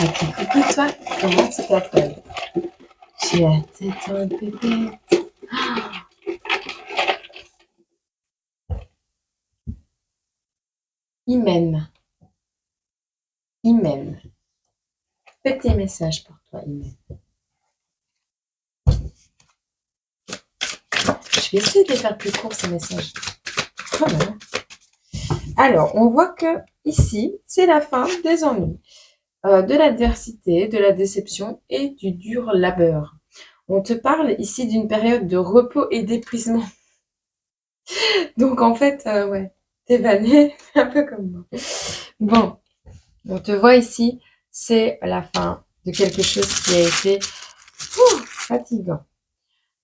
Coucou toi, comment tu t'appelles? Tu as tes bébé. Imen. Imen. Petit message pour toi, Imen. Je vais essayer de les faire plus courts ces messages. Quand même. Alors, on voit que ici, c'est la fin des ennuis, de l'adversité, de la déception et du dur labeur. On te parle ici d'une période de repos et d'épuisement. Donc en fait, ouais, t'es vanné, un peu comme moi. Bon, on te voit ici, c'est la fin de quelque chose qui a été fatigant.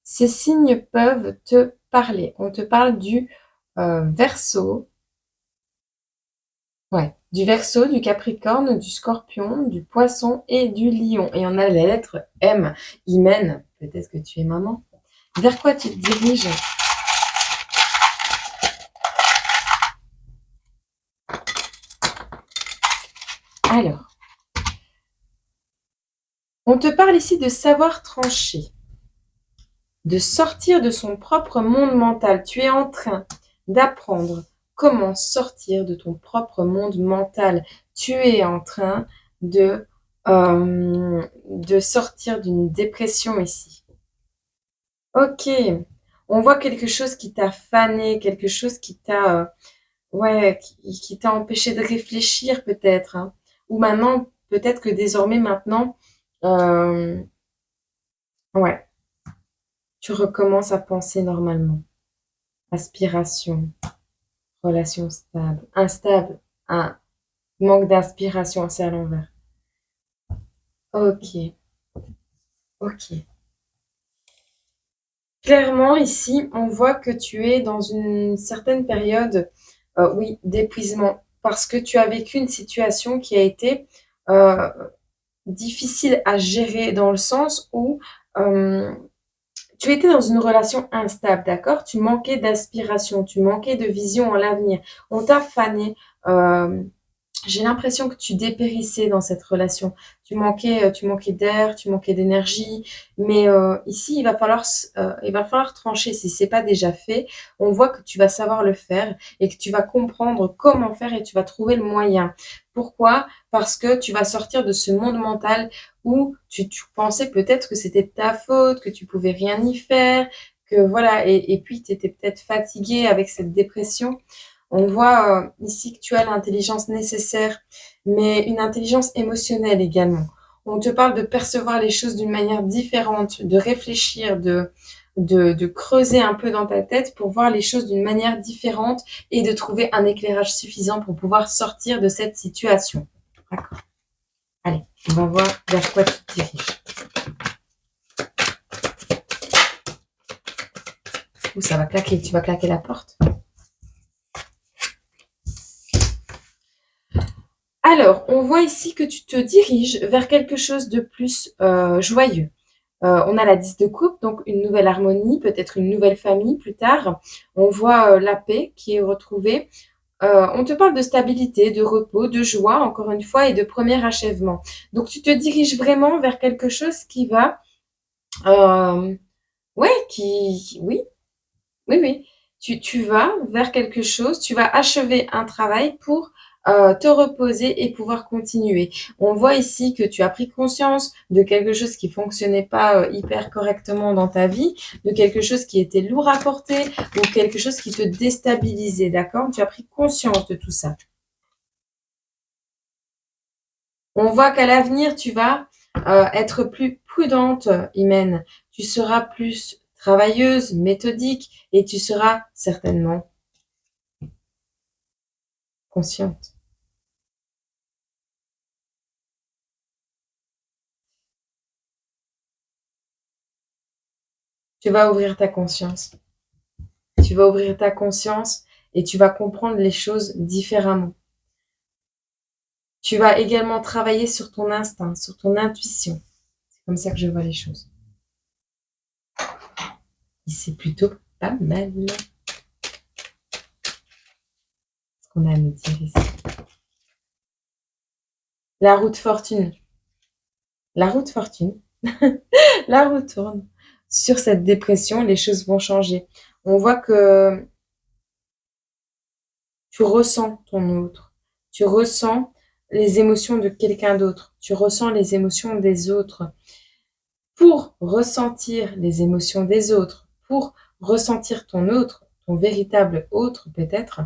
Ces signes peuvent te parler. On te parle du Verseau, ouais, du Verseau, du Capricorne, du Scorpion, du Poisson et du Lion. Et on a la lettre M, Hymen. Peut-être que tu es maman. Vers quoi tu te diriges? Alors, on te parle ici de savoir trancher, de sortir de son propre monde mental. Tu es en train d'apprendre comment sortir de ton propre monde mental. Tu es en train de sortir d'une dépression ici. Ok, on voit quelque chose qui t'a fané, quelque chose qui t'a ouais, qui t'a empêché de réfléchir peut-être, hein. Ou maintenant, peut-être que désormais maintenant, euh, ouais, tu recommences à penser normalement. Aspiration, relation stable, instable, un manque d'inspiration, c'est à l'envers. Ok, ok. Clairement, ici, on voit que tu es dans une certaine période, oui, d'épuisement, parce que tu as vécu une situation qui a été euh, difficile à gérer dans le sens où tu étais dans une relation instable, d'accord? Tu manquais d'aspiration, tu manquais de vision en l'avenir. On t'a fané. euh, J'ai l'impression que tu dépérissais dans cette relation. Tu manquais d'air, tu manquais d'énergie. Mais ici, il va falloir trancher si c'est pas déjà fait. On voit que tu vas savoir le faire et que tu vas comprendre comment faire et tu vas trouver le moyen. Pourquoi? Parce que tu vas sortir de ce monde mental où tu pensais peut-être que c'était de ta faute, que tu pouvais rien y faire, que voilà. Et puis, tu étais peut-être fatigué avec cette dépression. On voit ici que tu as l'intelligence nécessaire, mais une intelligence émotionnelle également. On te parle de percevoir les choses d'une manière différente, de réfléchir, de creuser un peu dans ta tête pour voir les choses d'une manière différente et de trouver un éclairage suffisant pour pouvoir sortir de cette situation. D'accord. Allez, on va voir vers quoi tu te diriges. Ouh, ça va claquer, tu vas claquer la porte. Alors, on voit ici que tu te diriges vers quelque chose de plus joyeux. On a la 10 de coupe, donc une nouvelle harmonie, peut-être une nouvelle famille plus tard. On voit la paix qui est retrouvée. On te parle de stabilité, de repos, de joie, encore une fois, et de premier achèvement. Donc, tu te diriges vraiment vers quelque chose qui va... ouais, oui, oui, oui. Tu vas vers quelque chose, tu vas achever un travail pour te reposer et pouvoir continuer. On voit ici que tu as pris conscience de quelque chose qui fonctionnait pas hyper correctement dans ta vie, de quelque chose qui était lourd à porter ou quelque chose qui te déstabilisait, d'accord? Tu as pris conscience de tout ça. On voit qu'à l'avenir, tu vas être plus prudente, Imen. Tu seras plus travailleuse, méthodique et tu seras certainement consciente. Tu vas ouvrir ta conscience. Tu vas ouvrir ta conscience et tu vas comprendre les choses différemment. Tu vas également travailler sur ton instinct, sur ton intuition. C'est comme ça que je vois les choses. Et c'est plutôt pas mal ce qu'on a à me dire ici. La roue de fortune. la roue de fortune, la roue tourne. Sur cette dépression, les choses vont changer. On voit que tu ressens ton autre, tu ressens les émotions de quelqu'un d'autre, tu ressens les émotions des autres. Pour ressentir les émotions des autres, pour ressentir ton autre, ton véritable autre peut-être,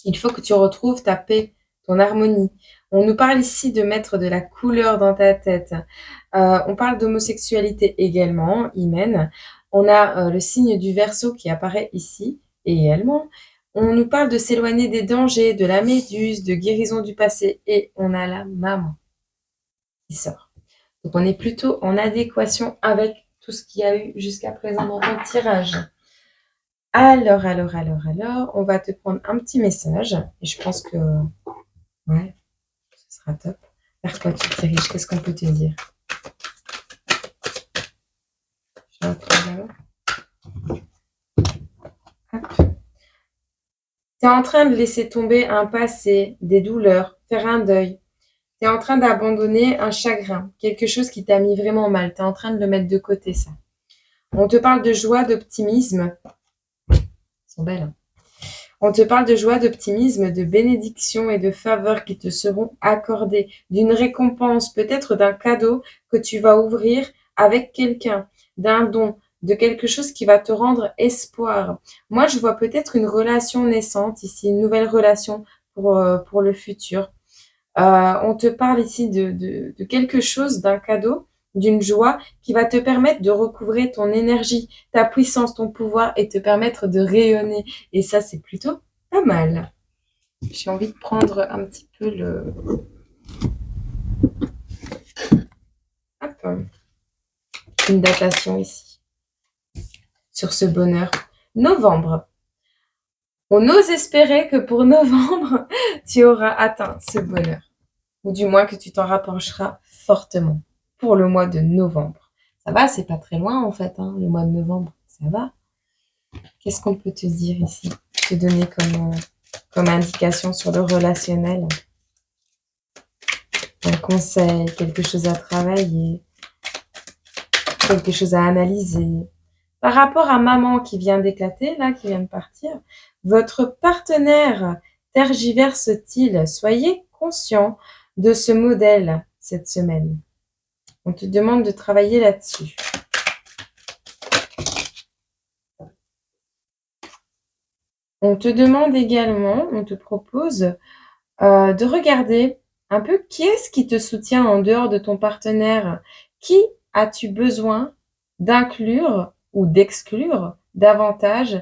il faut que tu retrouves ta paix, ton harmonie. On nous parle ici de mettre de la couleur dans ta tête. On parle d'homosexualité également, Imen. On a le signe du Verseau qui apparaît ici également. On nous parle de s'éloigner des dangers, de la méduse, de guérison du passé. Et on a la maman qui sort. Donc on est plutôt en adéquation avec tout ce qu'il y a eu jusqu'à présent dans ton tirage. Alors, on va te prendre un petit message. Et je pense que, ouais, ce sera top. Vers quoi tu te diriges? Qu'est-ce qu'on peut te dire? Je vais reprendre là-bas. Tu es en train de laisser tomber un passé, des douleurs, faire un deuil. Tu es en train d'abandonner un chagrin, quelque chose qui t'a mis vraiment mal. Tu es en train de le mettre de côté, ça. On te parle de joie, d'optimisme. Elles sont belles, hein. On te parle de joie, d'optimisme, de bénédictions et de faveurs qui te seront accordées, d'une récompense, peut-être d'un cadeau que tu vas ouvrir avec quelqu'un, d'un don, de quelque chose qui va te rendre espoir. Moi, je vois peut-être une relation naissante ici, une nouvelle relation pour le futur. On te parle ici de quelque chose, d'un cadeau, d'une joie qui va te permettre de recouvrer ton énergie, ta puissance, ton pouvoir et te permettre de rayonner. Et ça, c'est plutôt pas mal. J'ai envie de prendre un petit peu Hop, une datation ici, sur ce bonheur. Novembre. On ose espérer que pour novembre, tu auras atteint ce bonheur. Ou du moins que tu t'en rapprocheras fortement pour le mois de novembre. Ça va, c'est pas très loin en fait, hein, le mois de novembre. Ça va. Qu'est-ce qu'on peut te dire ici? Te donner comme indication sur le relationnel. Un conseil, quelque chose à travailler, quelque chose à analyser. Par rapport à maman qui vient de partir, votre partenaire tergiverse-t-il? Soyez conscient de ce modèle cette semaine. On te demande de travailler là-dessus. On te demande également, on te propose de regarder un peu qui est-ce qui te soutient en dehors de ton partenaire. Qui as-tu besoin d'inclure ou d'exclure davantage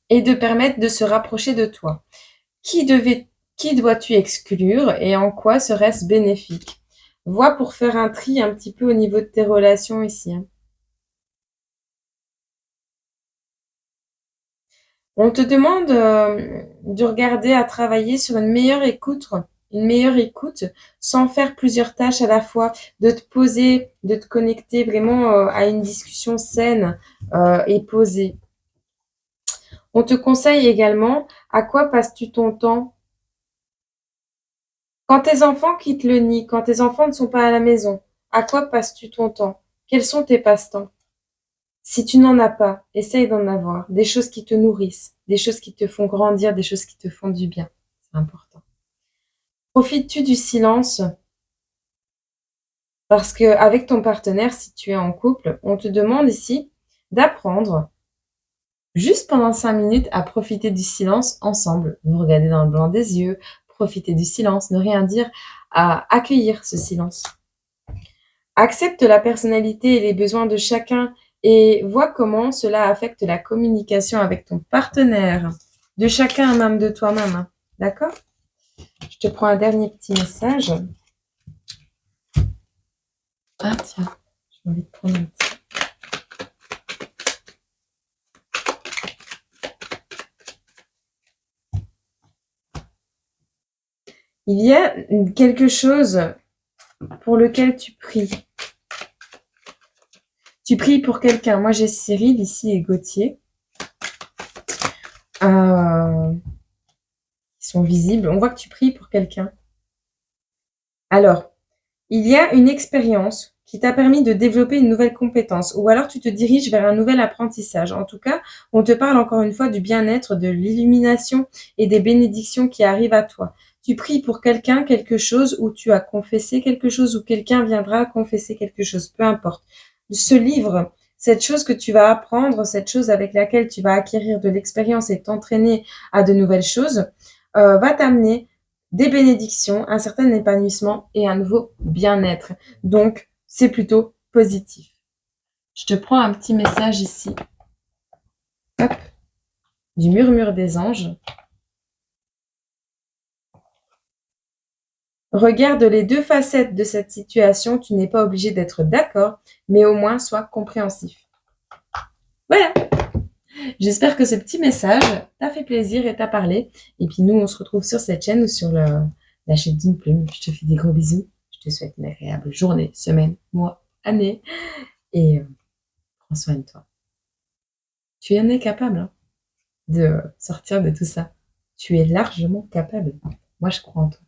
et de permettre de se rapprocher de toi. Qui dois-tu exclure et en quoi serait-ce bénéfique? Vois pour faire un tri un petit peu au niveau de tes relations ici, hein. On te demande de regarder à travailler sur une meilleure écoute sans faire plusieurs tâches à la fois, de te poser, de te connecter vraiment à une discussion saine et posée. On te conseille également à quoi passes-tu ton temps quand tes enfants quittent le nid, quand tes enfants ne sont pas à la maison. À quoi passes-tu ton temps? Quels sont tes passe-temps? Si tu n'en as pas, essaye d'en avoir. Des choses qui te nourrissent, des choses qui te font grandir, des choses qui te font du bien. C'est important. Profites-tu du silence? Parce que avec ton partenaire, si tu es en couple, on te demande ici d'apprendre juste pendant 5 minutes à profiter du silence ensemble. Vous regardez dans le blanc des yeux, profiter du silence, ne rien dire, à accueillir ce silence. Accepte la personnalité et les besoins de chacun et vois comment cela affecte la communication avec ton partenaire, de chacun, même de toi-même. D'accord? Je te prends un dernier petit message. Ah tiens, j'ai envie de prendre un petit. Il y a quelque chose pour lequel tu pries. Tu pries pour quelqu'un. Moi, j'ai Cyril ici et Gauthier. qui sont visibles. On voit que tu pries pour quelqu'un. Alors, il y a une expérience qui t'a permis de développer une nouvelle compétence ou alors tu te diriges vers un nouvel apprentissage. En tout cas, on te parle encore une fois du bien-être, de l'illumination et des bénédictions qui arrivent à toi. Tu pries pour quelqu'un, quelque chose, ou tu as confessé quelque chose, ou quelqu'un viendra confesser quelque chose, peu importe. Ce livre, cette chose que tu vas apprendre, cette chose avec laquelle tu vas acquérir de l'expérience et t'entraîner à de nouvelles choses, va t'amener des bénédictions, un certain épanouissement et un nouveau bien-être. Donc, c'est plutôt positif. Je te prends un petit message ici. Hop, du murmure des anges. Regarde les deux facettes de cette situation. Tu n'es pas obligé d'être d'accord, mais au moins sois compréhensif. Voilà. J'espère que ce petit message t'a fait plaisir et t'a parlé. Et puis nous, on se retrouve sur cette chaîne ou sur la chaîne d'une plume. Je te fais des gros bisous. Je te souhaite une agréable journée, semaine, mois, année. Et prends soin de toi. Tu en es capable hein, de sortir de tout ça. Tu es largement capable. Moi, je crois en toi.